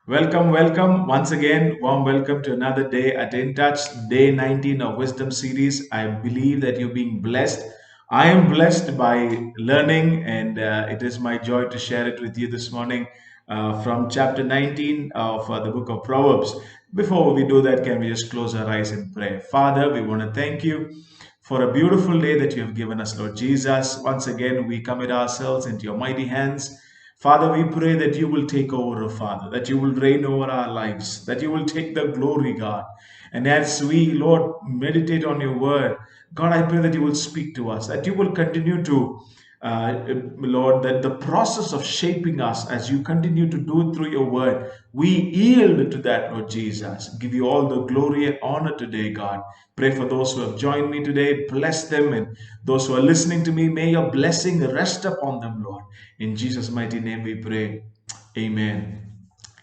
Welcome once again. Warm welcome to another day at In Touch, day 19 of Wisdom series. I believe that you're being blessed. I am blessed by learning, and it is my joy to share it with you this morning from chapter 19 of the book of Proverbs. Before we do that, can we just close our eyes and pray? Father, we want to thank you for a beautiful day that you have given us, Lord Jesus. Once again, we commit ourselves into your mighty hands. Father, we pray that you will take over, oh Father, that you will reign over our lives, that you will take the glory, God. And as we, Lord, meditate on your word, God, I pray that you will speak to us, that you will continue to, Lord, that the process of shaping us as you continue to do it through your word, we yield to that, Lord Jesus. Give you all the glory and honor today, God. Pray for those who have joined me today. Bless them. And those who are listening to me, may your blessing rest upon them, Lord. In Jesus' mighty name we pray. Amen.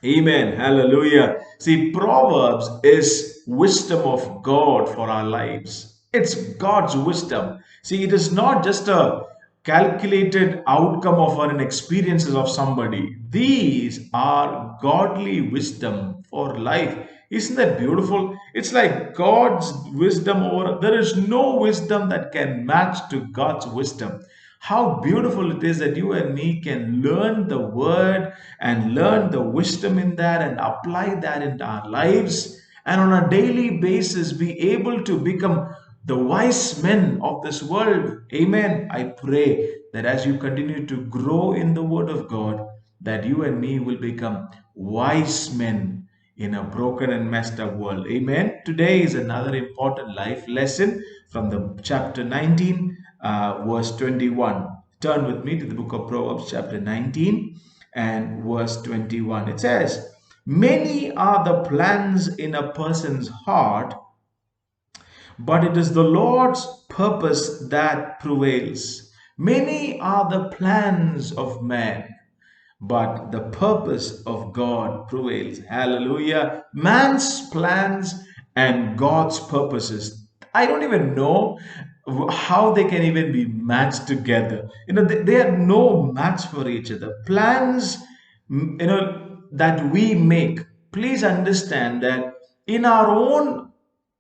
Amen. Hallelujah. See, Proverbs is wisdom of God for our lives. It's God's wisdom. See, it is not just a calculated outcome of our experiences of somebody. These are godly wisdom for life. Isn't that beautiful? It's like God's wisdom over. There is no wisdom that can match to God's wisdom. How beautiful it is that you and me can learn the word and learn the wisdom in that and apply that in our lives, and on a daily basis be able to become the wise men of this world. Amen. I pray that as you continue to grow in the word of God, that you and me will become wise men in a broken and messed up world. Amen. Today is another important life lesson from the chapter 19, verse 21. Turn with me to the book of Proverbs, chapter 19 and verse 21. It says, "Many are the plans in a person's heart, but it is the Lord's purpose that prevails. Many are the plans of man, but the purpose of God prevails." Hallelujah. Man's plans and God's purposes, I don't even know how they can even be matched together. They are no match for each other. Plans, that we make. Please understand that in our own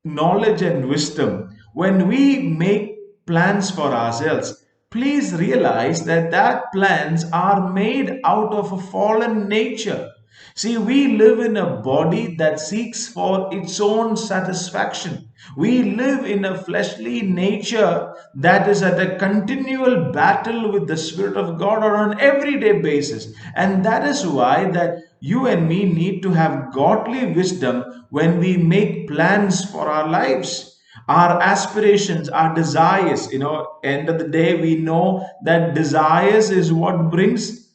knowledge and wisdom, when we make plans for ourselves, please realize that plans are made out of a fallen nature. See, we live in a body that seeks for its own satisfaction. We live in a fleshly nature that is at a continual battle with the Spirit of God on an everyday basis. And that is why that you and me need to have godly wisdom when we make plans for our lives, our aspirations, our desires. End of the day, we know that desires is what brings,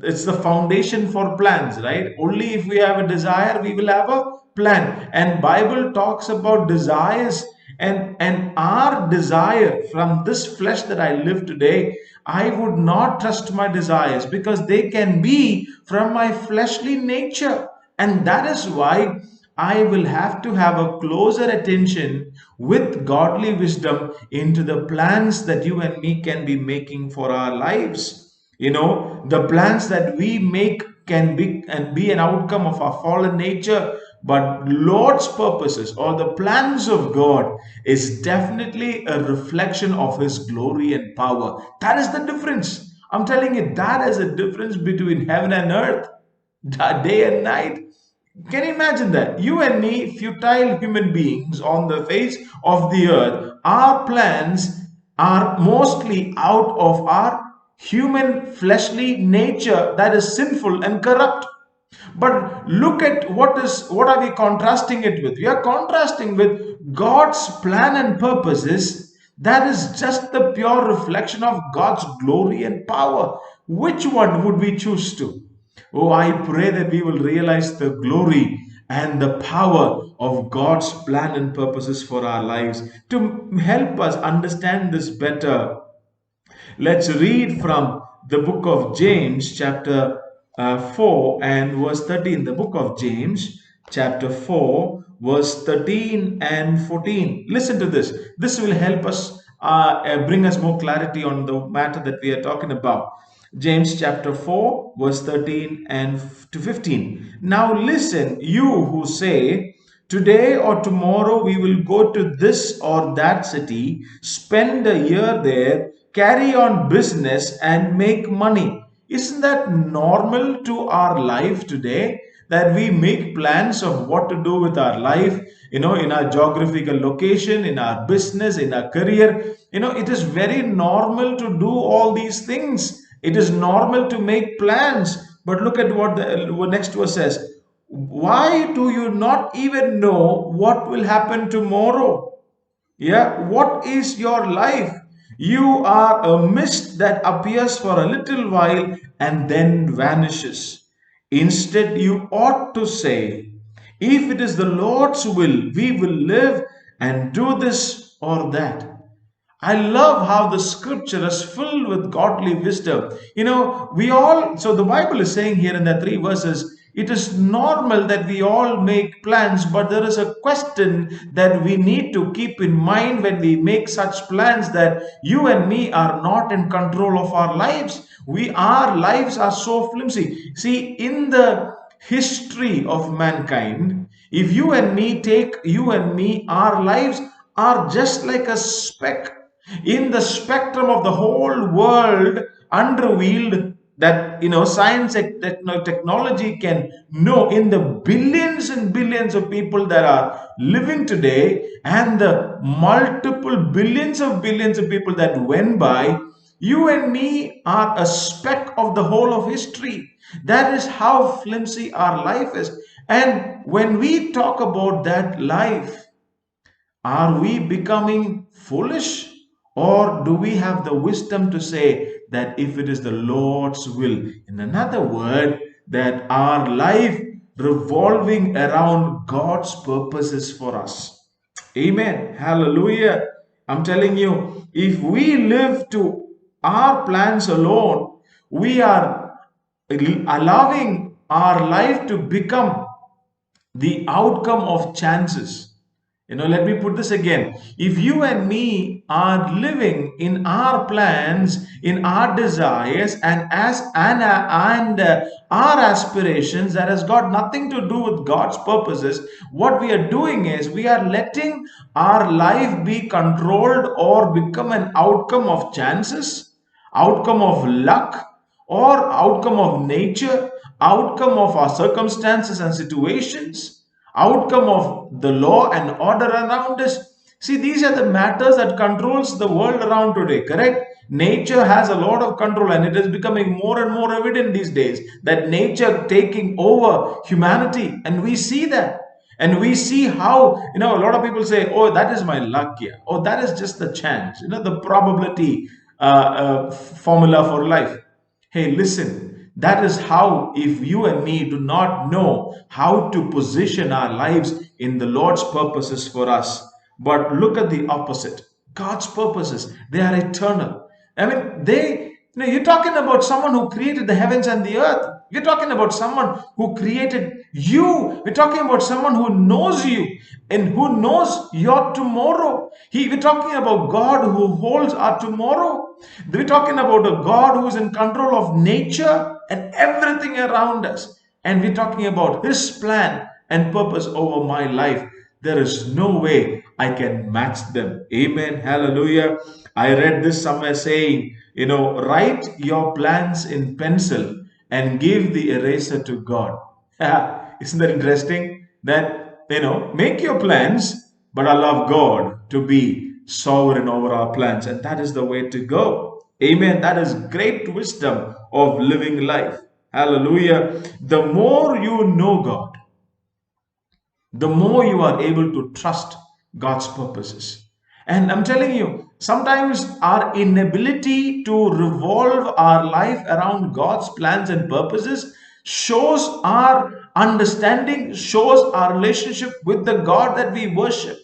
it's the foundation for plans, right? Only if we have a desire we will have a plan. And Bible talks about desires, and our desire from this flesh that I live today, I would not trust my desires because they can be from my fleshly nature. And that is why I will have to have a closer attention with godly wisdom into the plans that you and me can be making for our lives. The plans that we make can be an outcome of our fallen nature, but Lord's purposes or the plans of God is definitely a reflection of his glory and power. That is the difference. I'm telling you, that is a difference between heaven and earth, day and night. Can you imagine that? You and me, futile human beings on the face of the earth, our plans are mostly out of our human fleshly nature that is sinful and corrupt. But look at what are we contrasting it with? We are contrasting with God's plan and purposes. That is just the pure reflection of God's glory and power. Which one would we choose to? Oh, I pray that we will realize the glory and the power of God's plan and purposes for our lives. To help us understand this better, let's read from the book of James, chapter 4 and verse 13. The book of James, chapter 4, verse 13 and 14. Listen to this. This will help us bring us more clarity on the matter that we are talking about. James chapter 4, verse 13 and to 15. Now listen, you who say, today or tomorrow we will go to this or that city, spend a year there, carry on business, and make money. Isn't that normal to our life today? That we make plans of what to do with our life, in our geographical location, in our business, in our career. It is very normal to do all these things. It is normal to make plans. But look at what the next verse says. Why do you not even know what will happen tomorrow? Yeah, what is your life? You are a mist that appears for a little while and then vanishes. Instead, you ought to say, if it is the Lord's will, we will live and do this or that. I love how the scripture is filled with godly wisdom. So the Bible is saying here in the three verses, it is normal that we all make plans, but there is a question that we need to keep in mind when we make such plans, that you and me are not in control of our lives. Our lives are so flimsy. See, in the history of mankind, if you and me take you and me, our lives are just like a speck in the spectrum of the whole world unrevealed, that science and technology can know, in the billions and billions of people that are living today, and the multiple billions of people that went by. You and me are a speck of the whole of history. That is how flimsy our life is. And when we talk about that life, are we becoming foolish? Or do we have the wisdom to say that if it is the Lord's will, in another word, that our life revolving around God's purposes for us? Amen. Hallelujah. I'm telling you, if we live to our plans alone, we are allowing our life to become the outcome of chances. Let me put this again. If you and me are living in our plans, in our desires, and our aspirations, that has got nothing to do with God's purposes, what we are doing is we are letting our life be controlled or become an outcome of chances, outcome of luck, or outcome of nature, outcome of our circumstances and situations, outcome of the law and order around us. See, these are the matters that controls the world around today, correct? Nature has a lot of control, and it is becoming more and more evident these days that nature taking over humanity, and we see that. And we see how, a lot of people say, oh, that is my luck here. Oh, that is just the chance, the probability formula for life. Hey, listen, that is how, if you and me do not know how to position our lives in the Lord's purposes for us, but look at the opposite. God's purposes, they are eternal. I mean, you're talking about someone who created the heavens and the earth. We're talking about someone who created you. We're talking about someone who knows you and who knows your tomorrow. We're talking about God who holds our tomorrow. We're talking about a God who is in control of nature and everything around us. And we're talking about His plan and purpose over my life. There is no way I can match them. Amen. Hallelujah. I read this somewhere saying, write your plans in pencil and give the eraser to God. Isn't that interesting? That, make your plans, but allow God to be sovereign over our plans. And that is the way to go. Amen. That is great wisdom of living life. Hallelujah. The more you know God, the more you are able to trust God's purposes. And I'm telling you, sometimes our inability to revolve our life around God's plans and purposes shows our understanding, shows our relationship with the God that we worship.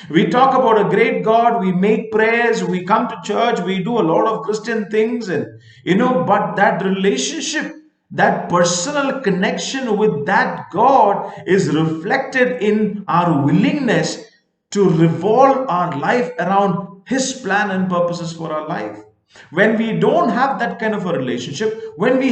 We talk about a great God, we make prayers, we come to church, we do a lot of Christian things, and but that relationship, that personal connection with that God is reflected in our willingness to revolve our life around His plan and purposes for our life. When we don't have that kind of a relationship, when we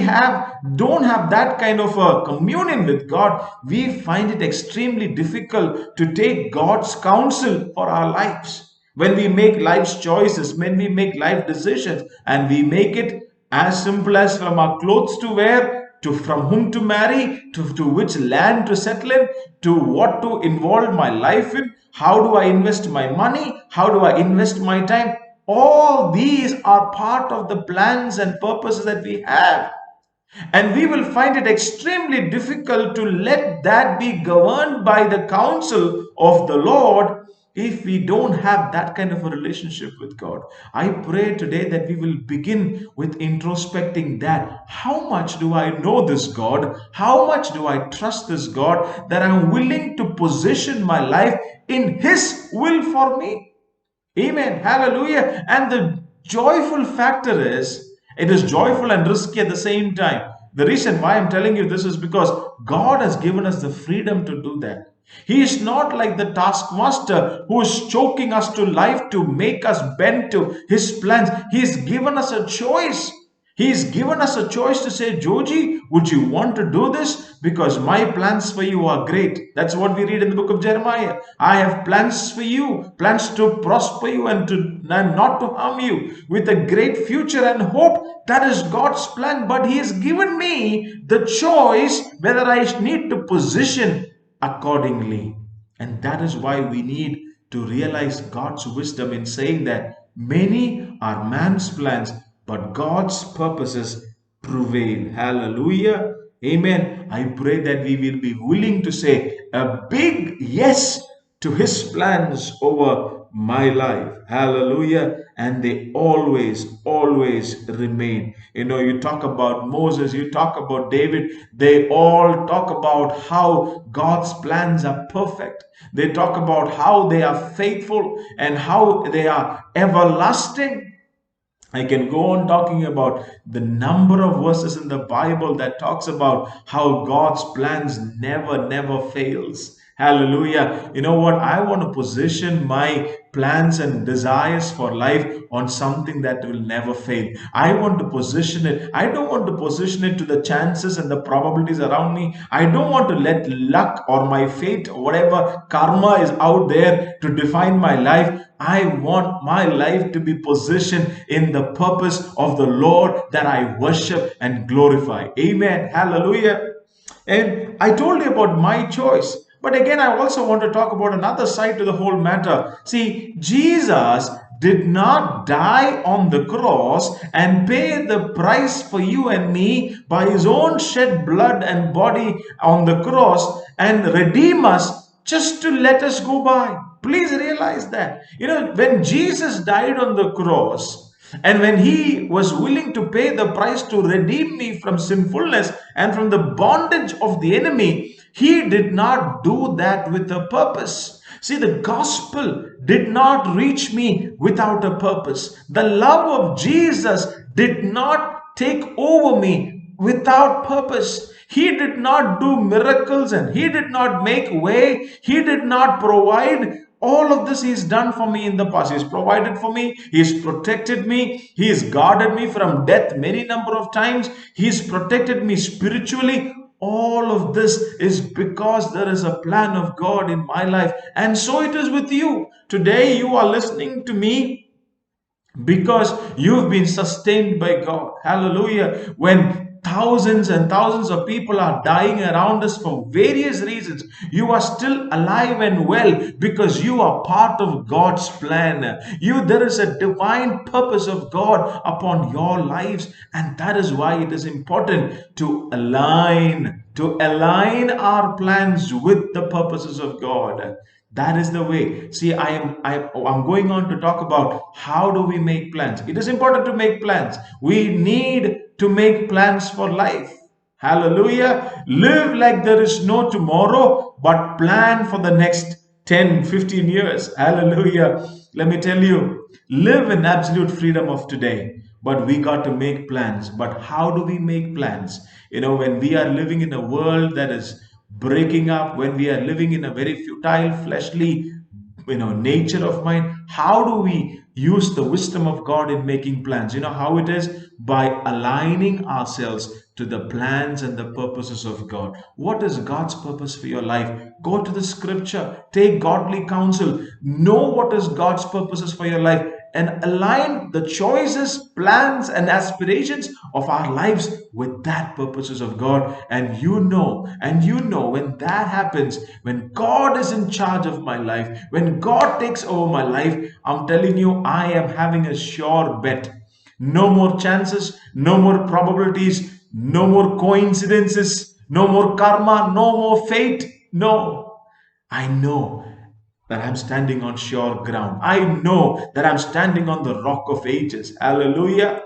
don't have that kind of a communion with God, we find it extremely difficult to take God's counsel for our lives. When we make life's choices, when we make life decisions, and we make it as simple as from our clothes to wear, to from whom to marry, to which land to settle in, to what to involve my life in, how do I invest my money, how do I invest my time, all these are part of the plans and purposes that we have. And we will find it extremely difficult to let that be governed by the counsel of the Lord if we don't have that kind of a relationship with God. I pray today that we will begin with introspecting that. How much do I know this God? How much do I trust this God that I'm willing to position my life in His will for me? Amen. Hallelujah. And the joyful factor is, it is joyful and risky at the same time. The reason why I'm telling you this is because God has given us the freedom to do that. He is not like the taskmaster who is choking us to life to make us bend to his plans. He's given us a choice. He's given us a choice to say, Joji, would you want to do this? Because my plans for you are great. That's what we read in the book of Jeremiah. I have plans for you, plans to prosper you and not to harm you, with a great future and hope. That is God's plan. But He has given me the choice whether I need to position accordingly. And that is why we need to realize God's wisdom in saying that many are man's plans, but God's purposes prevail. Hallelujah. Amen. I pray that we will be willing to say a big yes to His plans over my life. Hallelujah. And they always remain. You talk about Moses, you talk about David, they all talk about how God's plans are perfect. They talk about how they are faithful and how they are everlasting. I can go on talking about the number of verses in the Bible that talks about how God's plans never fails. Hallelujah. You know what? I want to position my plans and desires for life on something that will never fail. I want to position it. I don't want to position it to the chances and the probabilities around me. I don't want to let luck or my fate or whatever karma is out there to define my life. I want my life to be positioned in the purpose of the Lord that I worship and glorify. Amen. Hallelujah. And I told you about my choice. But again, I also want to talk about another side to the whole matter. See, Jesus did not die on the cross and pay the price for you and me by His own shed blood and body on the cross and redeem us just to let us go by. Please realize that. When Jesus died on the cross, and when He was willing to pay the price to redeem me from sinfulness and from the bondage of the enemy, He did not do that with a purpose. See, the gospel did not reach me without a purpose. The love of Jesus did not take over me without purpose. He did not do miracles and He did not make way. He did not provide. All of this He's done for me in the past. He's provided for me. He's protected me. He's guarded me from death many number of times. He's protected me spiritually. All of this is because there is a plan of God in my life. And so it is with you. Today you are listening to me because you've been sustained by God. Hallelujah. When thousands and thousands of people are dying around us for various reasons, you are still alive and well because you are part of God's plan. There is a divine purpose of God upon your lives, and that is why it is important to align our plans with the purposes of God. That is the way. See, I'm going on to talk about how do we make plans. It is important to make plans. We need to make plans for life. Hallelujah. Live like there is no tomorrow, but plan for the next 10, 15 years. Hallelujah. Let me tell you, live in absolute freedom of today. But we got to make plans. But how do we make plans? When we are living in a world that is breaking up, when we are living in a very futile, fleshly, nature of mind, how do we use the wisdom of God in making plans. You know how it is? By aligning ourselves to the plans and the purposes of God. What is God's purpose for your life? Go to the scripture, take godly counsel, know what is God's purposes for your life, and align the choices, plans, and aspirations of our lives with that purposes of God. And you know, when that happens, when God is in charge of my life, when God takes over my life, I'm telling you, I am having a sure bet. No more chances, no more probabilities, no more coincidences, no more karma, no more fate. No, I know that I'm standing on sure ground. I know that I'm standing on the rock of ages. Hallelujah.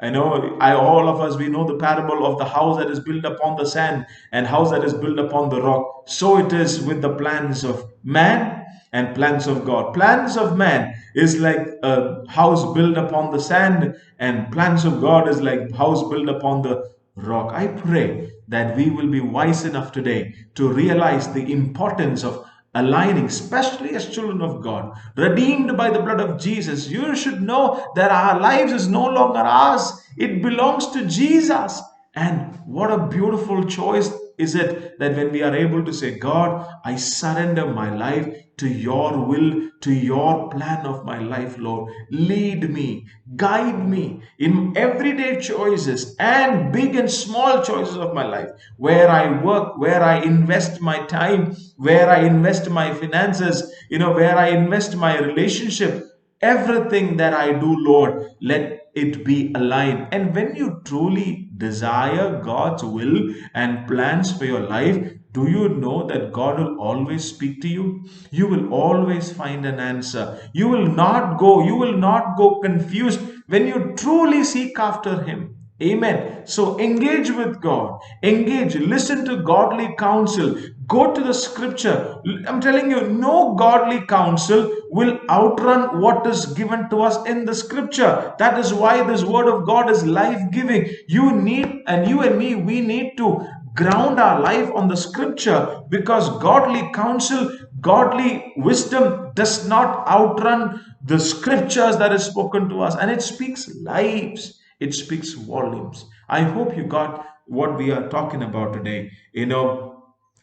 I know all of us, we know the parable of the house that is built upon the sand and house that is built upon the rock. So it is with the plans of man and plans of God. Plans of man is like a house built upon the sand, and plans of God is like house built upon the rock. I pray that we will be wise enough today to realize the importance of aligning, especially as children of God, redeemed by the blood of Jesus. You should know that our lives is no longer ours, it belongs to Jesus. And what a beautiful choice is it that when we are able to say, God, I surrender my life to your will, to your plan of my life, Lord. Lead me, guide me in everyday choices and big and small choices of my life. Where I work, where I invest my time, where I invest my finances, where I invest my relationship. Everything that I do, Lord, let it be aligned. And when you truly desire God's will and plans for your life, do you know that God will always speak to you? You will always find an answer. You will not go confused when you truly seek after Him. Amen. So engage with God, engage, listen to godly counsel, go to the scripture. I'm telling you, no godly counsel will outrun what is given to us in the scripture. That is why this word of God is life giving. You and me, we need to ground our life on the scripture, because godly counsel, godly wisdom does not outrun the scriptures that is spoken to us, and it speaks lives, it speaks volumes. I hope you got what we are talking about today.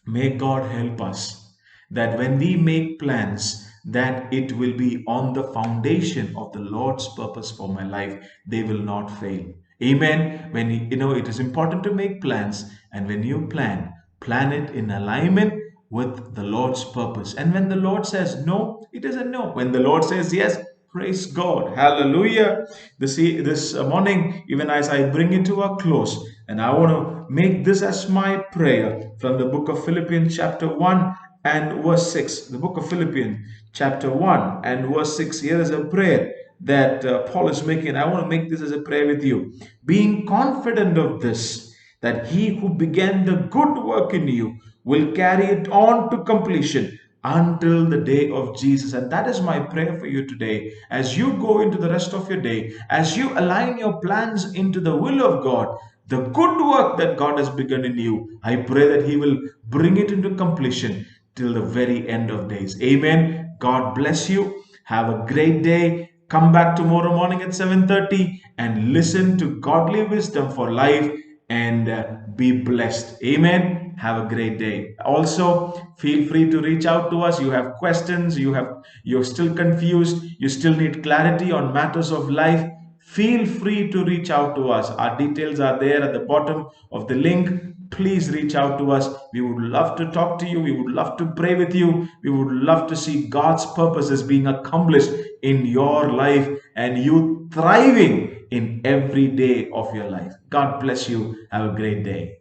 May God help us that when we make plans, that it will be on the foundation of the Lord's purpose for my life. They will not fail. Amen. When it is important to make plans, and when you plan it in alignment with the Lord's purpose. And when the Lord says no, it is a no. When the Lord says yes, praise God. Hallelujah. This morning, even as I bring it to a close, and I want to make this as my prayer from the book of Philippians, chapter 1 and verse 6. The book of Philippians, chapter 1 and verse 6. Here is a prayer that Paul is making. I want to make this as a prayer with you. Being confident of this, that he who began the good work in you will carry it on to completion until the day of Jesus. And that is my prayer for you today. As you go into the rest of your day, as you align your plans into the will of God, the good work that God has begun in you, I pray that He will bring it into completion till the very end of days. Amen. God bless you. Have a great day. Come back tomorrow morning at 7:30 and listen to godly wisdom for life, and be blessed. Amen. Have a great day. Also, feel free to reach out to us. You have questions, you're still confused, you still need clarity on matters of life. Feel free to reach out to us. Our details are there at the bottom of the link. Please reach out to us. We would love to talk to you. We would love to pray with you. We would love to see God's purposes being accomplished in your life and you thriving in every day of your life. God bless you. Have a great day.